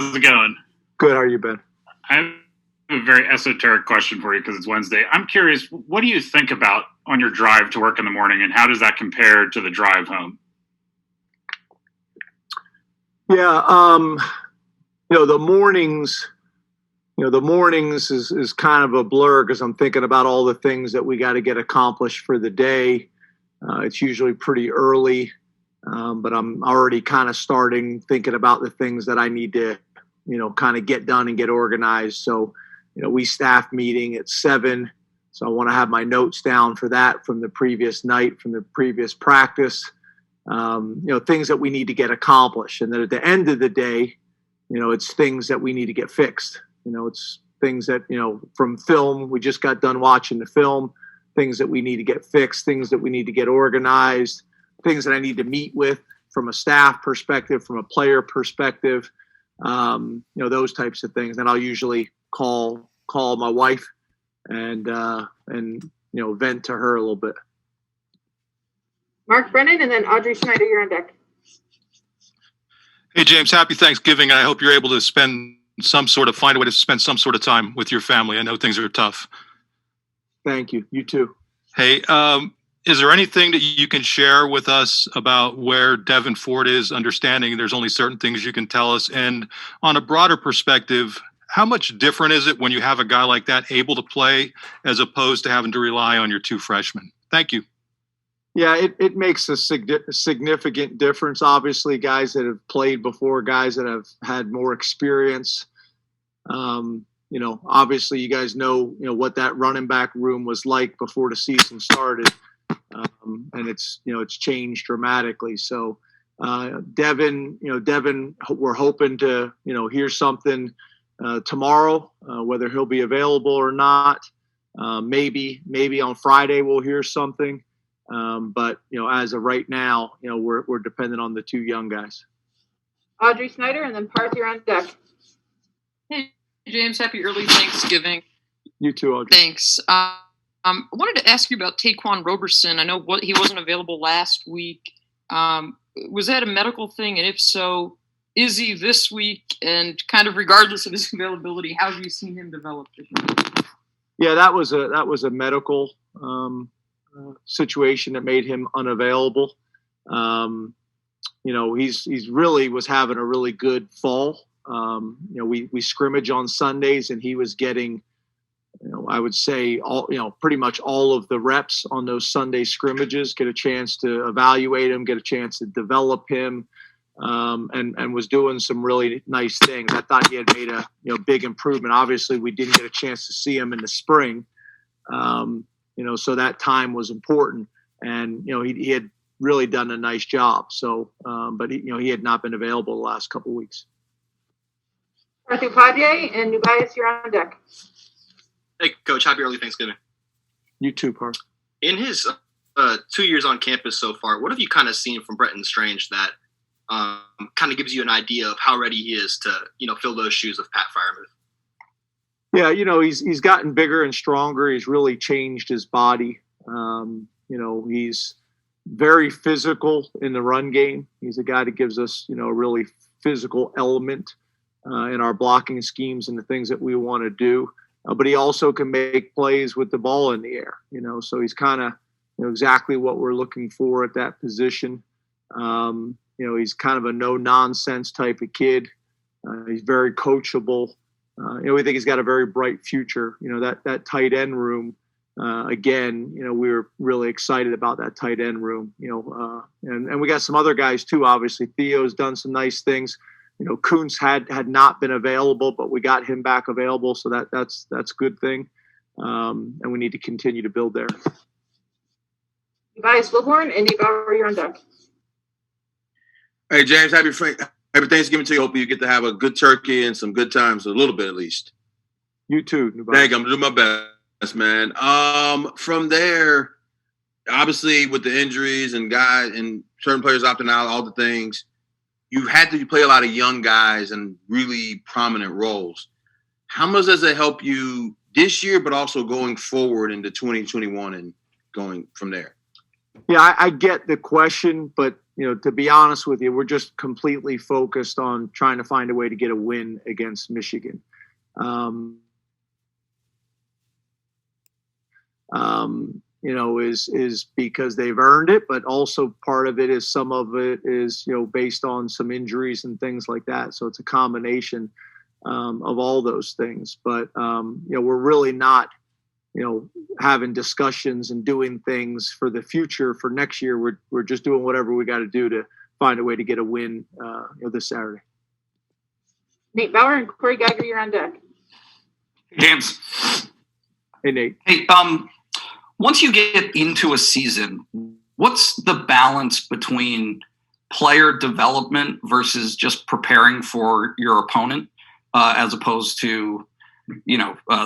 How's it going? Good. How are you, Ben? I have a very esoteric question for you because it's Wednesday. I'm curious, what do you think about on your drive to work in the morning, and how does that compare to the drive home? Yeah, the mornings, is kind of a blur because I'm thinking about all the things that we got to get accomplished for the day. It's usually pretty early, but I'm already kind of starting thinking about the things that I need to, kind of get done and get organized. So, we staff meeting at 7. So I want to have my notes down for that from the previous night, from the previous practice. Things that we need to get accomplished. And then at the end of the day, it's things that we need to get fixed. It's things that, from film, we just got done watching the film, things that we need to get fixed, things that we need to get organized, things that I need to meet with from a staff perspective, from a player perspective, those types of things. And I'll usually call my wife and vent to her a little bit. Mark Brennan, and then Audrey Schneider, you're on deck. Hey, James, happy Thanksgiving. I hope you're able to find a way to spend some sort of time with your family. I know things are tough. Thank you. You too. Hey, is there anything that you can share with us about where Devin Ford is, understanding there's only certain things you can tell us? And on a broader perspective, how much different is it when you have a guy like that able to play as opposed to having to rely on your 2 freshmen? Thank you. Yeah, it makes a significant difference. Obviously, guys that have played before, guys that have had more experience. Obviously, you guys know what that running back room was like before the season started, and it's changed dramatically. So, Devin, we're hoping to hear something tomorrow, whether he'll be available or not. Maybe on Friday we'll hear something. But as of right now, we're dependent on the 2 young guys. Audrey Snyder, and then Parth, you're on deck. Hey, James, happy early Thanksgiving. You too, Audrey. Thanks. I wanted to ask you about Taquan Roberson. I know he wasn't available last week. Was that a medical thing? And if so, is he this week? And kind of regardless of his availability, how have you seen him develop this year? Yeah, that was a medical situation that made him unavailable. He's really was having a really good fall. We scrimmage on Sundays, and he was getting, I would say pretty much all of the reps on those Sunday scrimmages, get a chance to evaluate him, get a chance to develop him, and was doing some really nice things. I thought he had made a big improvement. Obviously, we didn't get a chance to see him in the spring. So that time was important, and he had really done a nice job. So, but he had not been available the last couple of weeks. Parth Upadhyay and Nubias, you're on deck. Hey, Coach, happy early Thanksgiving. You too, Parth. In his 2 years on campus so far, what have you kind of seen from Brenton Strange that kind of gives you an idea of how ready he is to fill those shoes of Pat Freiermuth? Yeah, he's gotten bigger and stronger. He's really changed his body. He's very physical in the run game. He's a guy that gives us, a really physical element in our blocking schemes and the things that we want to do. But he also can make plays with the ball in the air, so he's kind of exactly what we're looking for at that position. He's kind of a no-nonsense type of kid. He's very coachable. We think he's got a very bright future. That tight end room, again, we were really excited about that tight end room, and we got some other guys too. Obviously, Theo's done some nice things. Kuntz had not been available, but we got him back available. So that's a good thing. And we need to continue to build there. Tobias Wilborn and Nate Bauer, you're on deck. Hey, James, happy Thanksgiving to you. Hope you get to have a good turkey and some good times, a little bit at least. You too. Thank you. I'm going to do my best, man. From there, obviously with the injuries and guys and certain players opting out, all the things, you've had to play a lot of young guys in really prominent roles. How much does it help you this year, but also going forward into 2021 and going from there? Yeah, I get the question, but to be honest with you, we're just completely focused on trying to find a way to get a win against Michigan. Is because they've earned it, but also part of it is some of it is, based on some injuries and things like that. So it's a combination of all those things. But, we're really not, having discussions and doing things for the future for next year. We're just doing whatever we got to do to find a way to get a win this Saturday. Nate Bauer and Corey Geiger, you're on deck. James. Hey, Nate. Hey, once you get into a season, what's the balance between player development versus just preparing for your opponent, as opposed to,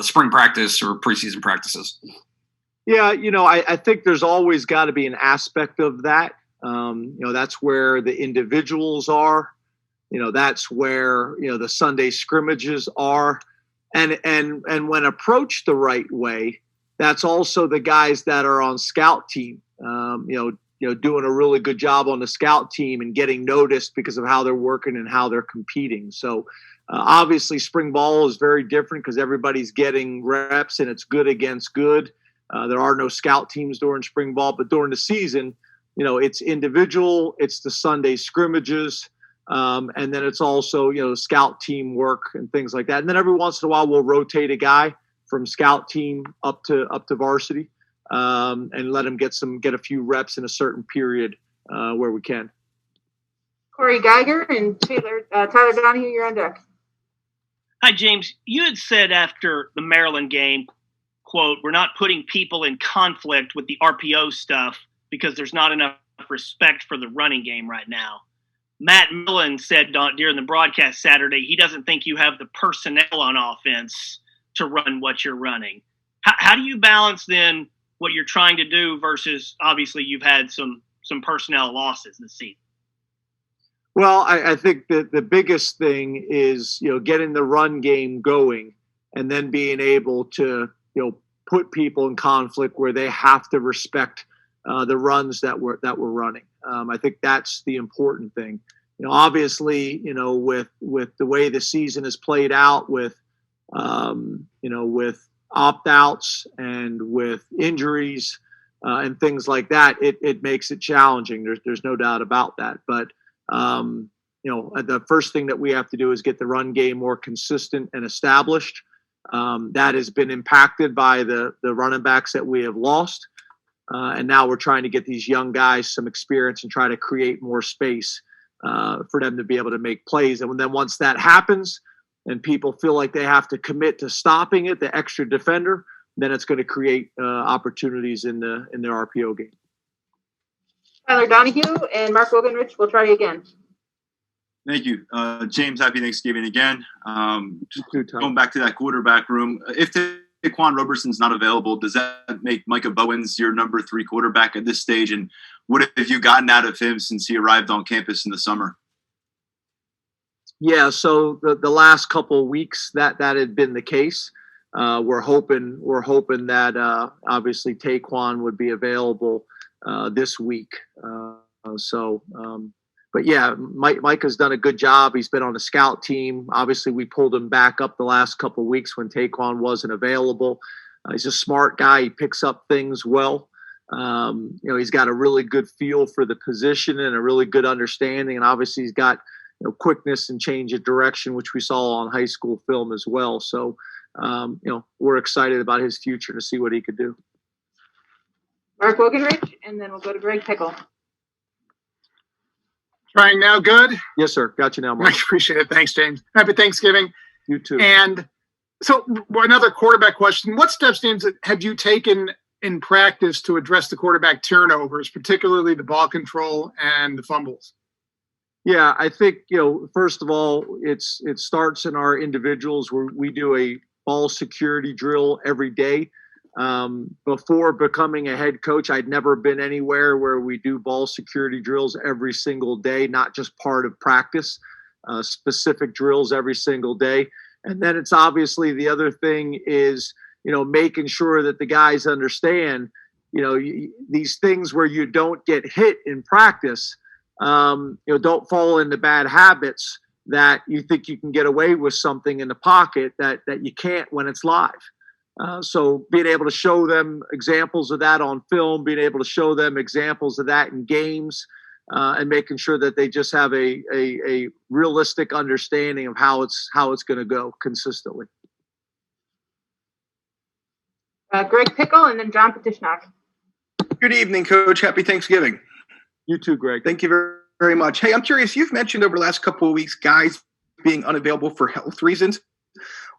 spring practice or preseason practices? Yeah, I think there's always got to be an aspect of that. That's where the individuals are. That's where, the Sunday scrimmages are. And when approached the right way, that's also the guys that are on scout team, doing a really good job on the scout team and getting noticed because of how they're working and how they're competing. So obviously spring ball is very different because everybody's getting reps and it's good against good. There are no scout teams during spring ball, but during the season, it's individual, it's the Sunday scrimmages. And then it's also, scout team work and things like that. And then every once in a while we'll rotate a guy from scout team up to varsity, and let him get a few reps in a certain period where we can. Corey Geiger and Tyler Donahue, you're on deck. Hi, James. You had said after the Maryland game, quote, "We're not putting people in conflict with the RPO stuff because there's not enough respect for the running game right now." Matt Millen said during the broadcast Saturday he doesn't think you have the personnel on offense to run what you're running. How do you balance then what you're trying to do versus obviously you've had some personnel losses this season? Well, I think that the biggest thing is, getting the run game going and then being able to, put people in conflict where they have to respect the runs that we're running. I think that's the important thing. Obviously, with the way the season is played out with opt-outs and with injuries and things like that, it makes it challenging. There's no doubt about that. But, the first thing that we have to do is get the run game more consistent and established. That has been impacted by the running backs that we have lost. And now we're trying to get these young guys some experience and try to create more space for them to be able to make plays. And then once that happens and people feel like they have to commit to stopping it, the extra defender, then it's going to create opportunities in their RPO game. Tyler Donahue and Mark Wogenrich, we'll try you again. Thank you. James, happy Thanksgiving again. Just going back to that quarterback room, if Taquan Roberson's not available, does that make Micah Bowens your number 3 quarterback at this stage? And what have you gotten out of him since he arrived on campus in the summer? Yeah, so the last couple of weeks that had been the case. We're hoping that obviously Taquan would be available this week. But yeah, Mike has done a good job. He's been on the scout team. Obviously, we pulled him back up the last couple of weeks when Taquan wasn't available. He's a smart guy. He picks up things well. He's got a really good feel for the position and a really good understanding. And obviously, he's got quickness and change of direction, which we saw on high school film as well. So, we're excited about his future to see what he could do. Mark Wogenrich, and then we'll go to Greg Pickle. Trying now, good? Yes, sir. Got you now, Mark. I appreciate it. Thanks, James. Happy Thanksgiving. You too. And so another quarterback question. What steps, James, have you taken in practice to address the quarterback turnovers, particularly the ball control and the fumbles? Yeah, I think, first of all, it starts in our individuals where we do a ball security drill every day. Before becoming a head coach, I'd never been anywhere where we do ball security drills every single day, not just part of practice, specific drills every single day. And then it's obviously the other thing is, making sure that the guys understand, these things where you don't get hit in practice, don't fall into bad habits that you think you can get away with something in the pocket that you can't when it's live. So being able to show them examples of that on film, being able to show them examples of that in games, and making sure that they just have a realistic understanding of how it's going to go consistently. Greg Pickle and then John Petishnak. Good evening, Coach. Happy Thanksgiving. You too, Greg. Thank you very, very much. Hey, I'm curious. You've mentioned over the last couple of weeks guys being unavailable for health reasons.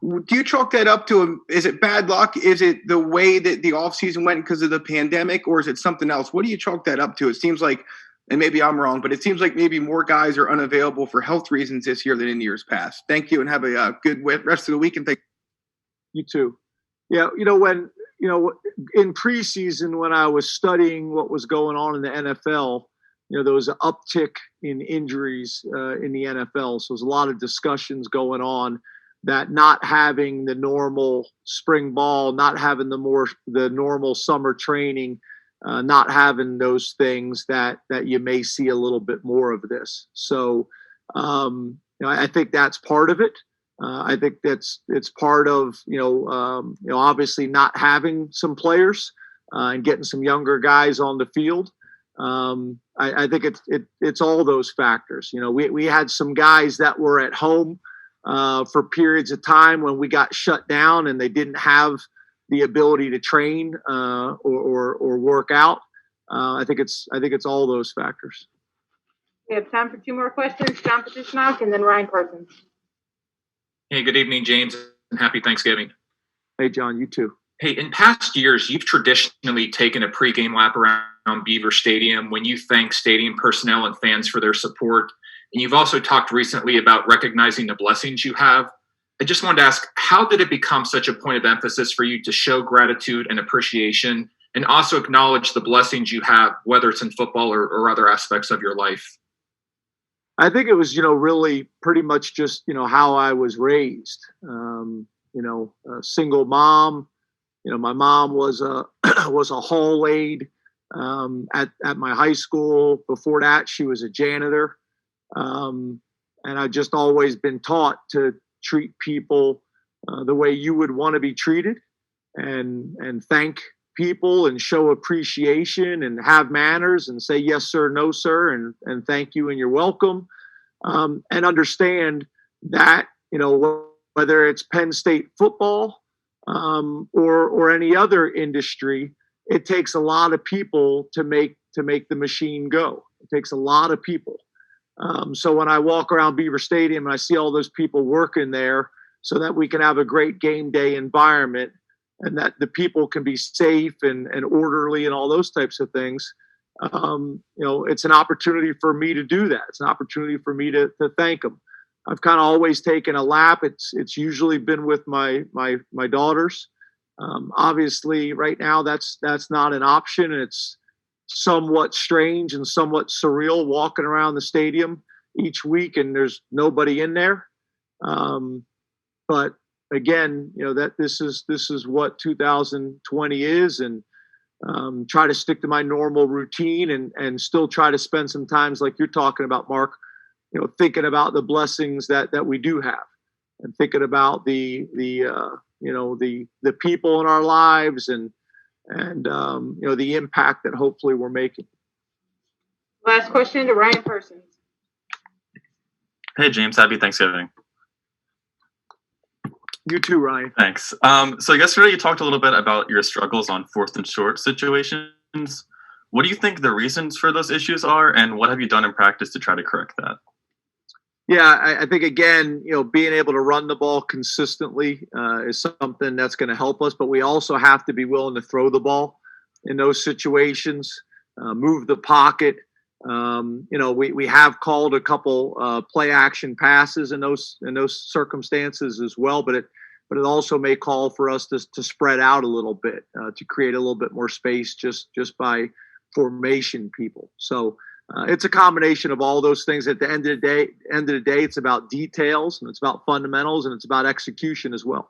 Do you chalk that up to is it bad luck? Is it the way that the offseason went because of the pandemic, or is it something else? What do you chalk that up to? It seems like, and maybe I'm wrong, but it seems like maybe more guys are unavailable for health reasons this year than in years past. Thank you, and have a good rest of the week. And thank you too. Yeah, when in preseason when I was studying what was going on in the NFL, there was an uptick in injuries in the NFL. So there's a lot of discussions going on that not having the normal spring ball, not having the normal summer training, not having those things that you may see a little bit more of this. So I think that's part of it. I think it's part of obviously not having some players and getting some younger guys on the field. I think it's all those factors. We had some guys that were at home for periods of time when we got shut down and they didn't have the ability to train or work out. I think it's all those factors. We have time for two more questions. John Petishnak and then Ryan Parsons. Hey, good evening, James, and happy Thanksgiving. Hey, John, you too. Hey, in past years, you've traditionally taken a pregame lap around Beaver Stadium when you thank stadium personnel and fans for their support. And you've also talked recently about recognizing the blessings you have. I just wanted to ask, how did it become such a point of emphasis for you to show gratitude and appreciation and also acknowledge the blessings you have, whether it's in football or other aspects of your life? I think it was, really pretty much just, how I was raised. A single mom. My mom was a hall aide at my high school. Before that, she was a janitor. And I've just always been taught to treat people the way you would want to be treated, and thank people and show appreciation and have manners and say yes sir, no sir, and thank you and you're welcome, and understand that whether it's Penn State football or any other industry, it takes a lot of people to make the machine go. It takes a lot of people. So when I walk around Beaver Stadium and I see all those people working there so that we can have a great game day environment and that the people can be safe and orderly and all those types of things, it's an opportunity for me to do that. It's an opportunity for me to thank them. I've kind of always taken a lap. It's usually been with my daughters. Obviously, right now that's not an option. It's somewhat strange and somewhat surreal walking around the stadium each week and there's nobody in there. But again, that this is what 2020 is, and try to stick to my normal routine and still try to spend some times like you're talking about, Mark, thinking about the blessings that we do have and thinking about the people in our lives and the impact that hopefully we're making. Last question to Ryan Parsons. Hey, James, happy Thanksgiving. You too, Ryan. Thanks. So yesterday you talked a little bit about your struggles on 4th and short situations. What do you think the reasons for those issues are, and what have you done in practice to try to correct that? Yeah, I think, again, being able to run the ball consistently is something that's going to help us, but we also have to be willing to throw the ball in those situations, move the pocket. We have called a couple play action passes in those circumstances as well, but it also may call for us to spread out a little bit, to create a little bit more space just by formation people. So it's a combination of all those things. At the end of the day, it's about details and it's about fundamentals and it's about execution as well.